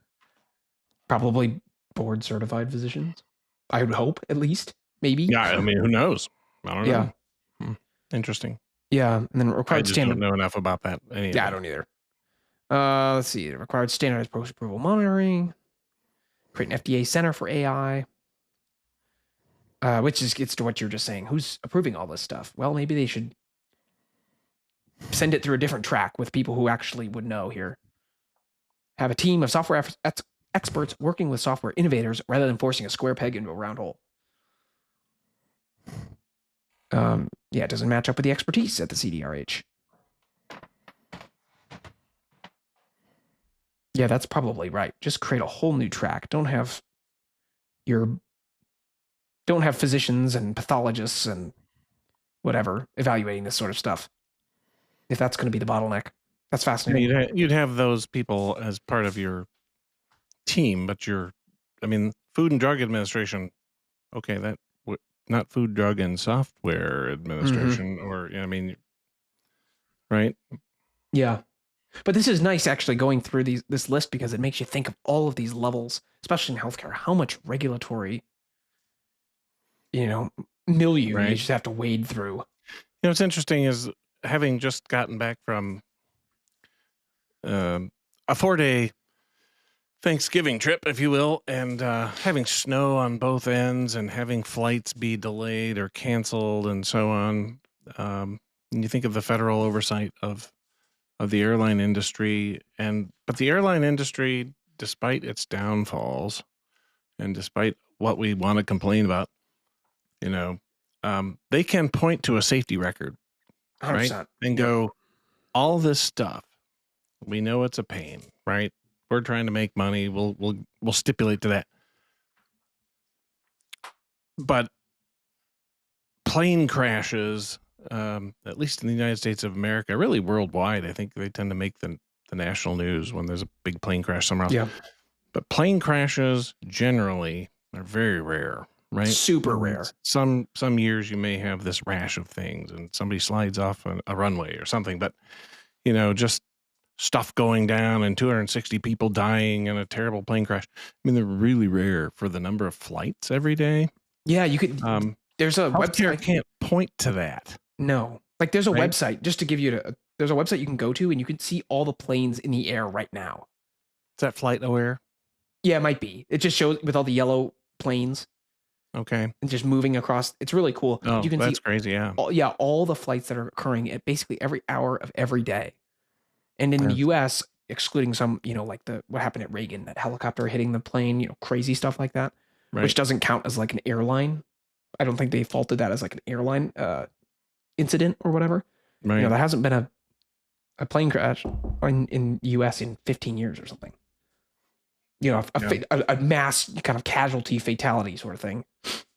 Probably board certified physicians. I would hope, at least, maybe. Yeah, I mean, who knows? I don't know. Yeah. Interesting. Yeah, and then required I just standard. don't know enough about that. I don't either. Let's see. Required standardized post-approval monitoring. Create an FDA center for AI. Which just gets to what you're just saying. Who's approving all this stuff? Well, maybe they should send it through a different track with people who actually would know here. Have a team of software experts working with software innovators rather than forcing a square peg into a round hole. It doesn't match up with the expertise at the CDRH. Yeah, that's probably right. Just create a whole new track. Don't have physicians and pathologists and whatever evaluating this sort of stuff. If that's going to be the bottleneck, that's fascinating. You'd have those people as part of your team, but Food and Drug Administration. Okay, that not Food, Drug, and Software Administration, or right? Yeah. But this is nice actually going through this list because it makes you think of all of these levels, especially in healthcare, how much regulatory, milieu you just have to wade through. What's interesting is having just gotten back from a 4-day Thanksgiving trip, if you will, and having snow on both ends and having flights be delayed or canceled and so on. And you think of the federal oversight of the airline industry, but the airline industry, despite its downfalls and despite what we want to complain about, they can point to a safety record, 100%. right? And go, all this stuff, we know it's a pain, right? We're trying to make money. We'll stipulate to that. But plane crashes, at least in the United States of America, really worldwide, I think they tend to make the national news when there's a big plane crash somewhere else. Yeah. But plane crashes generally are very rare, right? Super rare. Some years you may have this rash of things and somebody slides off a runway or something, but just stuff going down and 260 people dying in a terrible plane crash. They're really rare for the number of flights every day. Yeah, you could. There's a website. Can't point to that. No, like there's a website just to give you there's a website you can go to and you can see all the planes in the air right now. Is that Flight Aware? Yeah, it might be. It just shows with all the yellow planes. Okay. And just moving across. It's really cool. Oh, you can that's see crazy. Yeah. All the flights that are occurring at basically every hour of every day. And in the US, excluding some, like what happened at Reagan, that helicopter hitting the plane, crazy stuff like that, which doesn't count as like an airline. I don't think they faulted that as like an airline incident or whatever. Right. There hasn't been a plane crash in US in 15 years or something. A mass kind of casualty fatality sort of thing.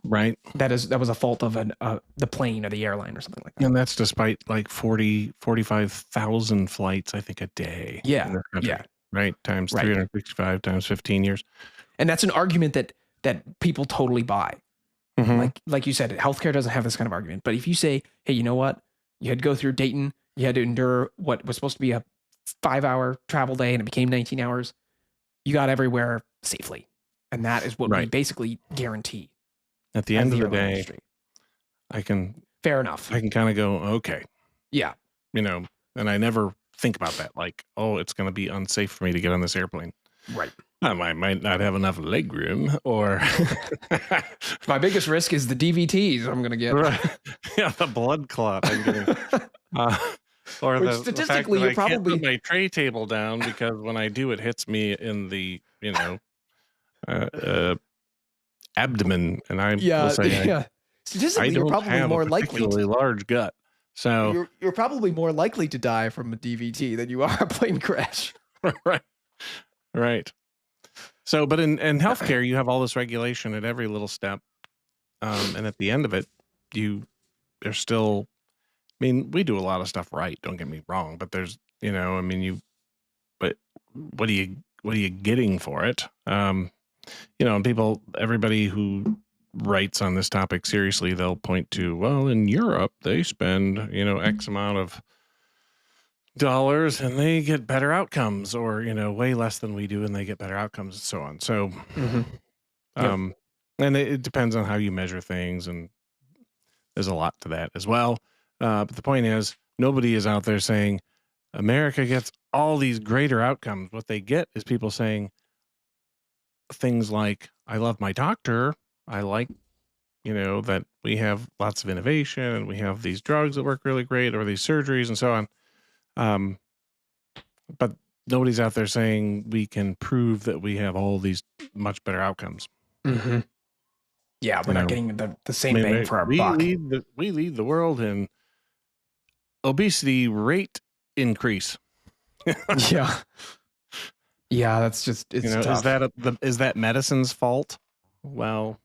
Right. That was a fault of the plane or the airline or something like that. And that's despite like 45,000 flights, I think, a day. Yeah. In this country, yeah. Right. Times 365 times 15 years. And that's an argument that people totally buy. Mm-hmm. Like you said, healthcare doesn't have this kind of argument. But if you say, hey, you know what? You had to go through Dayton. You had to endure what was supposed to be a 5-hour travel day and it became 19 hours. You got everywhere safely. And that is what we basically guarantee. At the end of the day, fair enough. I can kind of go, okay. Yeah. And I never think about that. Like, oh, it's going to be unsafe for me to get on this airplane. Right. I might not have enough leg room, or my biggest risk is the DVTs I'm going to get. Right. Yeah, the blood clot I'm getting. Or which statistically, you're probably can't put my tray table down because when I do, it hits me in the abdomen, and I will Yeah, say yeah. I Statistically, you're don't probably have a more likely particularly large gut. So you're probably more likely to die from a DVT than you are a plane crash. right, right. So, but in healthcare, you have all this regulation at every little step, and at the end of it, there's still. I mean, we do a lot of stuff right. Don't get me wrong, but there's, I mean, but what are you getting for it? And everybody who writes on this topic seriously, they'll point to, well, in Europe, they spend, X amount of dollars and they get better outcomes, or, way less than we do and they get better outcomes, and so on. So, Yep. and it depends on how you measure things, and there's a lot to that as well. But the point is, nobody is out there saying America gets all these greater outcomes. What they get is people saying things like, I love my doctor. I like, that we have lots of innovation and we have these drugs that work really great, or these surgeries and so on. But nobody's out there saying we can prove that we have all these much better outcomes. Mm-hmm. Yeah, we're not getting the same bang for our we buck. lead the world in obesity rate increase. Yeah. Yeah, that's just it's tough. Is that medicine's fault? Well,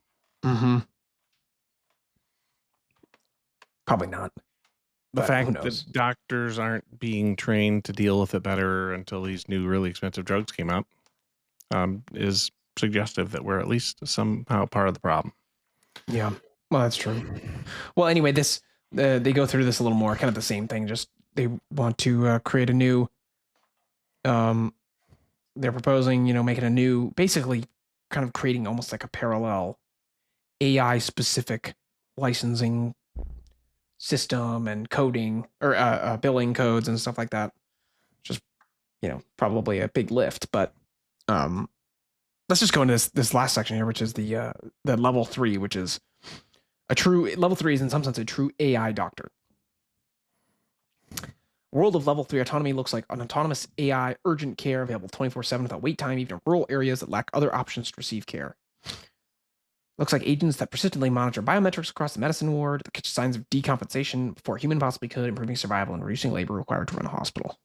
probably not. The But fact who knows? that doctors aren't being trained to deal with it better until these new really expensive drugs came out is suggestive that we're at least somehow part of the problem. Yeah, well, that's true. Well, anyway, they go through this a little more, kind of the same thing. Just they want to create a new. They're proposing, making a new, basically, kind of creating almost like a parallel AI specific licensing system and coding or billing codes and stuff like that. Just probably a big lift, but let's just go into this last section here, which is the level 3, which is a true level 3 is in some sense a true AI doctor. World of level 3 autonomy looks like an autonomous AI urgent care available 24/7 without wait time, even in rural areas that lack other options to receive care. Looks like agents that persistently monitor biometrics across the medicine ward, that catch signs of decompensation before a human possibly could, improving survival and reducing labor required to run a hospital.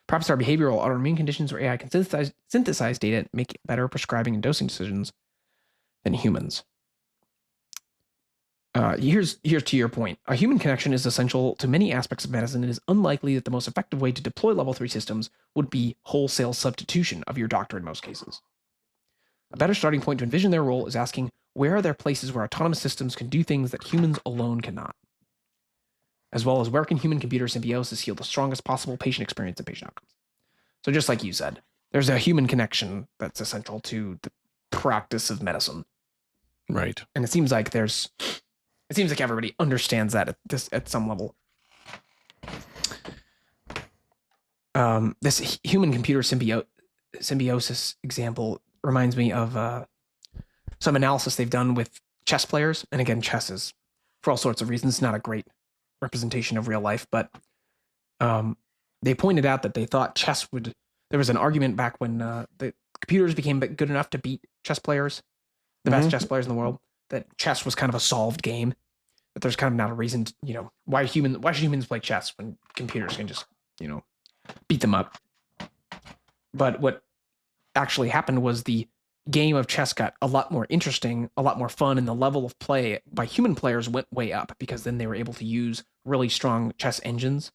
Perhaps our behavioral autoimmune conditions where AI can synthesize data and make better prescribing and dosing decisions than humans. Here's to your point. A human connection is essential to many aspects of medicine. It is unlikely that the most effective way to deploy level 3 systems would be wholesale substitution of your doctor in most cases. A better starting point to envision their role is asking, where are there places where autonomous systems can do things that humans alone cannot? As well as where can human-computer symbiosis yield the strongest possible patient experience and patient outcomes? So just like you said, there's a human connection that's essential to the practice of medicine. Right. And it seems like everybody understands that at some level. This human-computer symbiosis example reminds me of some analysis they've done with chess players. And again, chess is, for all sorts of reasons, not a great representation of real life, but they pointed out that they thought chess would. There was an argument back when the computers became good enough to beat chess players, the best chess players in the world, that chess was kind of a solved game. But there's kind of not a reason to, why should humans play chess when computers can just, beat them up? But what actually happened was the game of chess got a lot more interesting, a lot more fun, and the level of play by human players went way up, because then they were able to use really strong chess engines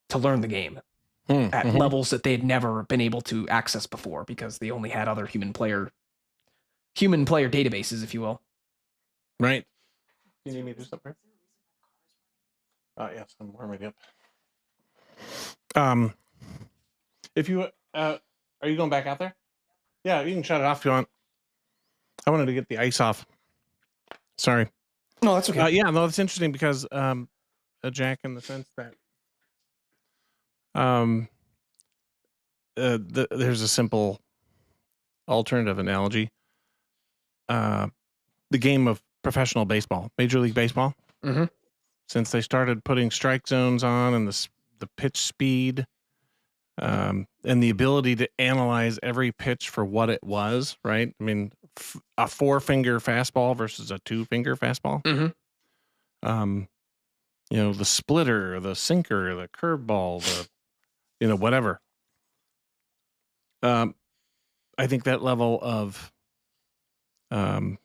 to learn the game at levels that they had never been able to access before, because they only had other human player databases, if you will. Right. You need me to do something? Yes, I'm warming up. If you are you going back out there? Yeah, you can shut it off if you want. I wanted to get the ice off. Sorry. No, that's okay. Yeah, no, that's interesting because Jack, in the sense that there's a simple alternative analogy. The game of professional baseball, Major League Baseball. Mm-hmm. Since they started putting strike zones on, and the pitch speed, and the ability to analyze every pitch for what it was, right? I mean, a 4-finger fastball versus a 2-finger fastball. Mm-hmm. The splitter, the sinker, the curveball, whatever. I think that level of, and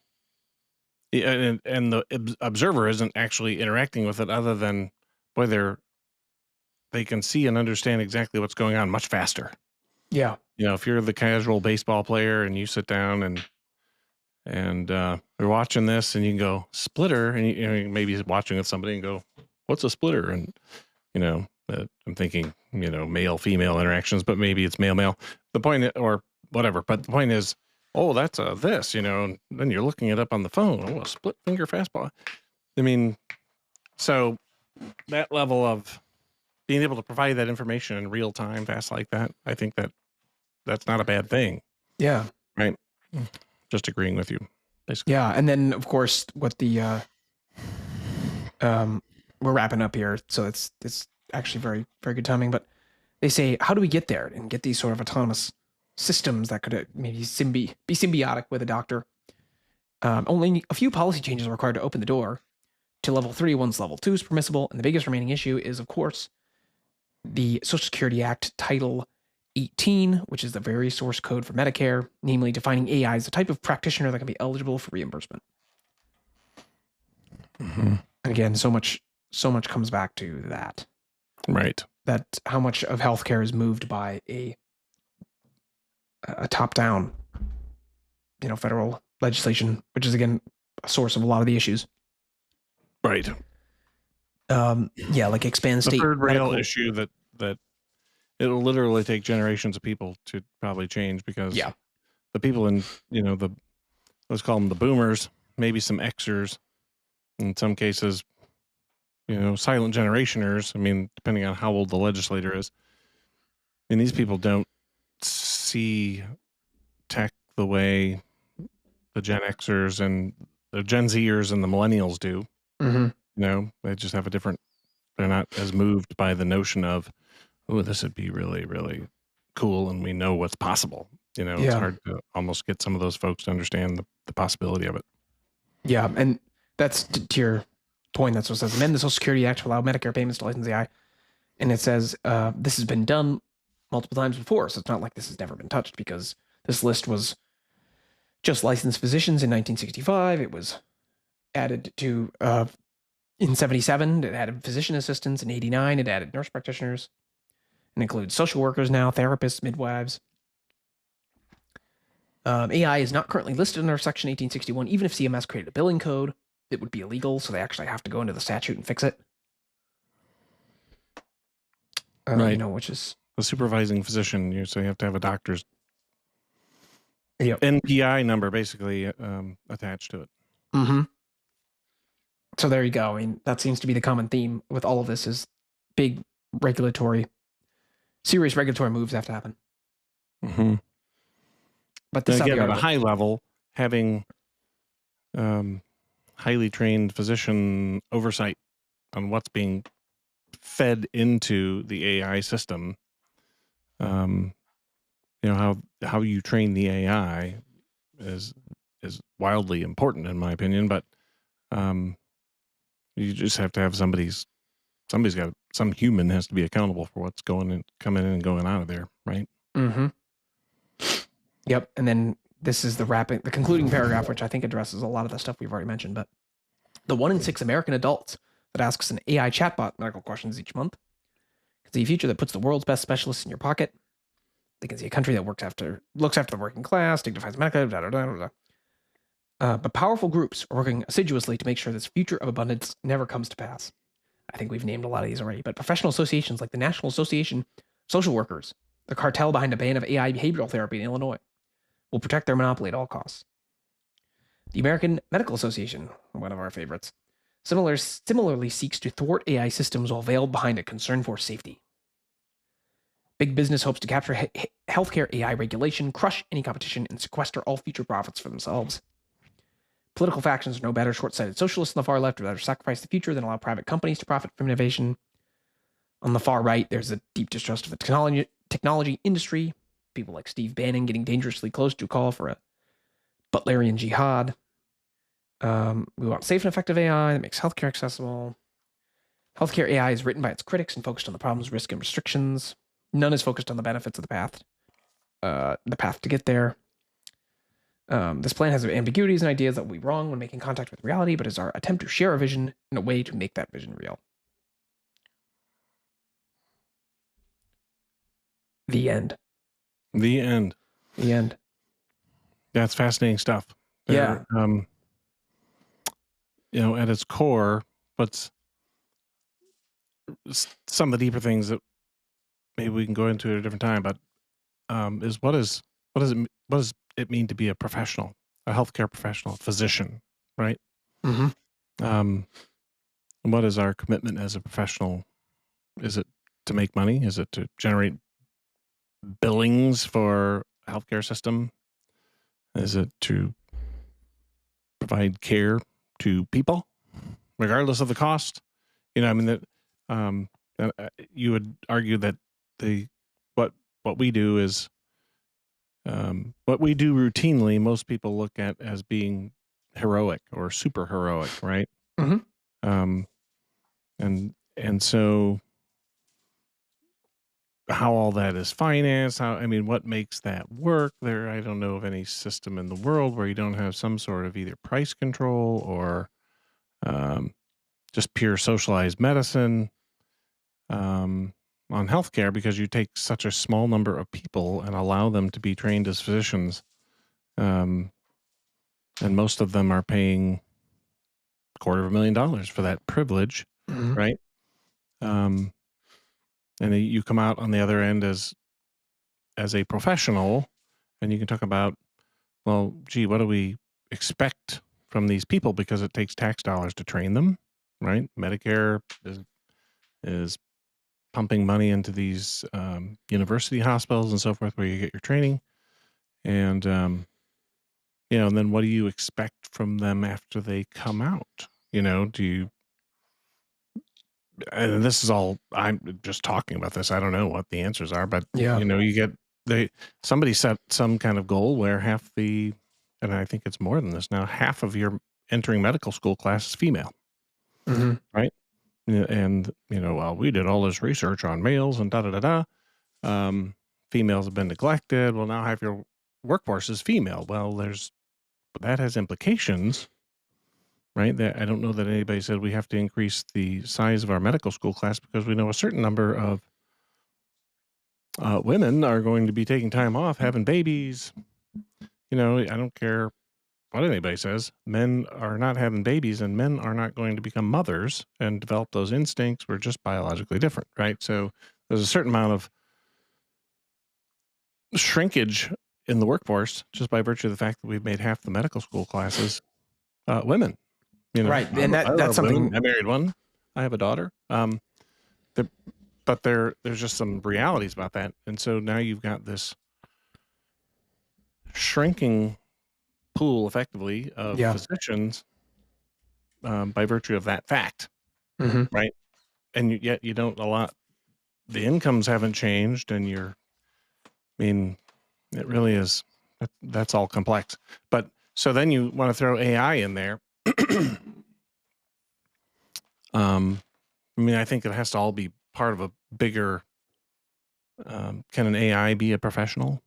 the observer isn't actually interacting with it, other than, boy, they can see and understand exactly what's going on much faster. Yeah. If you're the casual baseball player and you sit down and you're watching this, and you can go splitter, and you maybe watching with somebody and go, "What's a splitter?" And I'm thinking, male female interactions, but maybe it's male male. The point or whatever. But the point is, oh, that's a this, and then you're looking it up on the phone. Oh, a split finger fastball. I mean, so that level of being able to provide that information in real time, fast like that, I think that's not a bad thing. Yeah. Right. Just agreeing with you, basically. Yeah. And then, of course, what the we're wrapping up here, so it's actually very, very good timing. But they say, how do we get there and get these sort of autonomous systems that could maybe be symbiotic with a doctor? Only a few policy changes are required to open the door to level 3 once level 2 is permissible. And the biggest remaining issue is, of course, the Social Security Act Title 18, which is the very source code for Medicare, namely defining AI as a type of practitioner that can be eligible for reimbursement. Mm-hmm. And again, so much comes back to that. Right. That how much of healthcare is moved by a top-down, federal legislation, which is again a source of a lot of the issues. Right. Yeah, like expand state. The third rail medical issue that it'll literally take generations of people to probably change, because the people in let's call them the boomers, maybe some Xers, in some cases, silent generationers. I mean, depending on how old the legislator is. And these people don't see tech the way the Gen Xers and the Gen Zers and the millennials do. Mm-hmm. They just have they're not as moved by the notion of, oh, this would be really, really cool, and we know what's possible. It's hard to almost get some of those folks to understand the possibility of it. Yeah, and that's to your point. That's what it says. Amend the Social Security Act to allow Medicare payments to license AI. And it says this has been done multiple times before, so it's not like this has never been touched, because this list was just licensed physicians in 1965. It was added to in 77. It added physician assistants. In 89, it added nurse practitioners. It includes social workers now, therapists, midwives. AI is not currently listed under Section 1861. Even if CMS created a billing code, it would be illegal, so they actually have to go into the statute and fix it. Right. Which is the supervising physician. So you have to have a doctor's Yep. NPI number basically attached to it. Mm-hmm. So there you go. I mean, that seems to be the common theme with all of this: is big serious regulatory moves have to happen. Mm-hmm. But this again, at a high level, having highly trained physician oversight on what's being fed into the AI system. How you train the AI is wildly important, in my opinion. But you just have to have some human has to be accountable for what's coming in and going out of there, right? Mm-hmm. Yep. And then this is the concluding paragraph, which I think addresses a lot of the stuff we've already mentioned. But the 1 in 6 American adults that asks an AI chatbot medical questions each month can see a future that puts the world's best specialists in your pocket. They can see a country that looks after the working class, dignifies America, but powerful groups are working assiduously to make sure this future of abundance never comes to pass. I think we've named a lot of these already, but professional associations like the National Association of Social Workers, the cartel behind a ban of AI behavioral therapy in Illinois, will protect their monopoly at all costs. The American Medical Association, one of our favorites, similarly seeks to thwart AI systems while veiled behind a concern for safety. Big business hopes to capture healthcare AI regulation, crush any competition, and sequester all future profits for themselves. Political factions are no better short-sighted socialists on the far left would rather sacrifice the future than allow private companies to profit from innovation. On the far right, there's a deep distrust of the technology industry. People like Steve Bannon getting dangerously close to a call for a Butlerian jihad. We want safe and effective AI that makes healthcare accessible. Healthcare AI is written by its critics and focused on the problems, risk, and restrictions. None is focused on the benefits of the path to get there. This plan has ambiguities and ideas that will be wrong when making contact with reality, but is our attempt to share a vision in a way to make that vision real. The end. The end. The end. That's fascinating stuff. Yeah. At its core, what's some of the deeper things that maybe we can go into at a different time, but is what does it mean to be a professional, a healthcare professional, a physician, right? Mm-hmm. What is our commitment as a professional? Is it to make money? Is it to generate billings for a healthcare system? Is it to provide care to people, regardless of the cost? You would argue that what we do is what we do routinely. Most people look at as being heroic or super heroic, right? Mm-hmm. And so how all that is financed, what makes that work there? I don't know of any system in the world where you don't have some sort of either price control or just pure socialized medicine on healthcare, because you take such a small number of people and allow them to be trained as physicians. And most of them are paying $250,000 for that privilege, Mm-hmm. right? And you come out on the other end as a professional, and you can talk about, well, gee, what do we expect from these people? Because it takes tax dollars to train them, right? Medicare is pumping money into these university hospitals and so forth, where you get your training, and and then what do you expect from them after they come out? Do you? And this is all, I'm just talking about this. I don't know what the answers are, but Yeah. somebody set some kind of goal where and I think it's more than this now, half of your entering medical school class is female, Mm-hmm. right? And well, we did all this research on males and da da da da. Females have been neglected. Well, now half your workforce is female. Well, that has implications, right? That I don't know that anybody said we have to increase the size of our medical school class because we know a certain number of women are going to be taking time off, having babies. I don't care what anybody says. Men are not having babies, and men are not going to become mothers and develop those instincts. We're just biologically different, right? So there's a certain amount of shrinkage in the workforce just by virtue of the fact that we've made half the medical school classes women. Right, and I that's love something. women. I married one. I have a daughter. But there's just some realities about that, and so now you've got this shrinking pool, effectively, of physicians by virtue of that fact, Mm-hmm. right? And yet you don't the incomes haven't changed, and it really is. That's all complex. But so then you want to throw AI in there. I think it has to all be part of a bigger. Can an AI be a professional?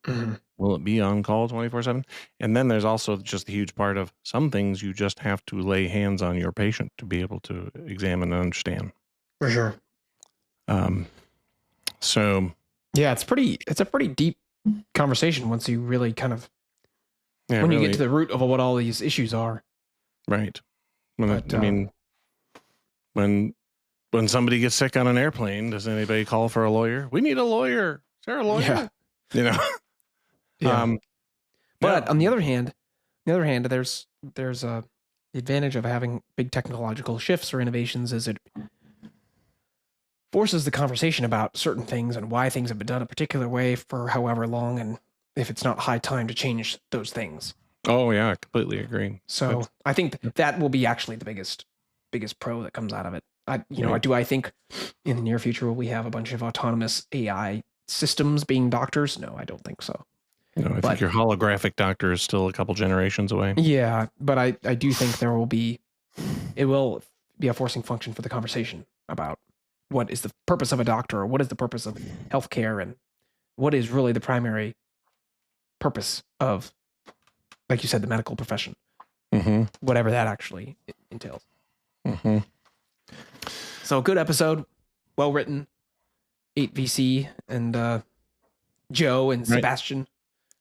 Mm-hmm. Will it be on call 24/7? And then there's also just the huge part of some things you just have to lay hands on your patient to be able to examine and understand. For sure. So yeah, it's a pretty deep conversation once you really kind of you get to the root of what all these issues are. Right. When somebody gets sick on an airplane, does anybody call for a lawyer? We need a lawyer. Is there a lawyer? Yeah. Yeah. But on the other hand, there's a the advantage of having big technological shifts or innovations is it forces the conversation about certain things and why things have been done a particular way for however long, and if it's not high time to change those things. Oh yeah, I completely agree. So I think that will be actually the biggest pro that comes out of it. I think in the near future will we have a bunch of autonomous AI systems being doctors? No, I don't think so. I think your holographic doctor is still a couple generations away. Yeah, but I do think it will be a forcing function for the conversation about what is the purpose of a doctor, or what is the purpose of healthcare, and what is really the primary purpose of, like you said, the medical profession, whatever that actually entails. So good episode, well written, 8VC and Joe and Sebastian.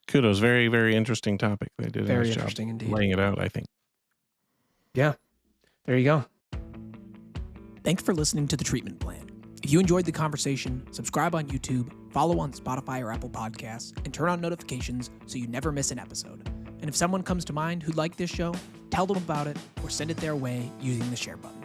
Kudos. Very, very interesting topic. They did very a nice interesting job indeed. laying it out, I think. Yeah. There you go. Thanks for listening to The Treatment Plan. If you enjoyed the conversation, subscribe on YouTube, follow on Spotify or Apple Podcasts, and turn on notifications so you never miss an episode. And if someone comes to mind who'd like this show, tell them about it or send it their way using the share button.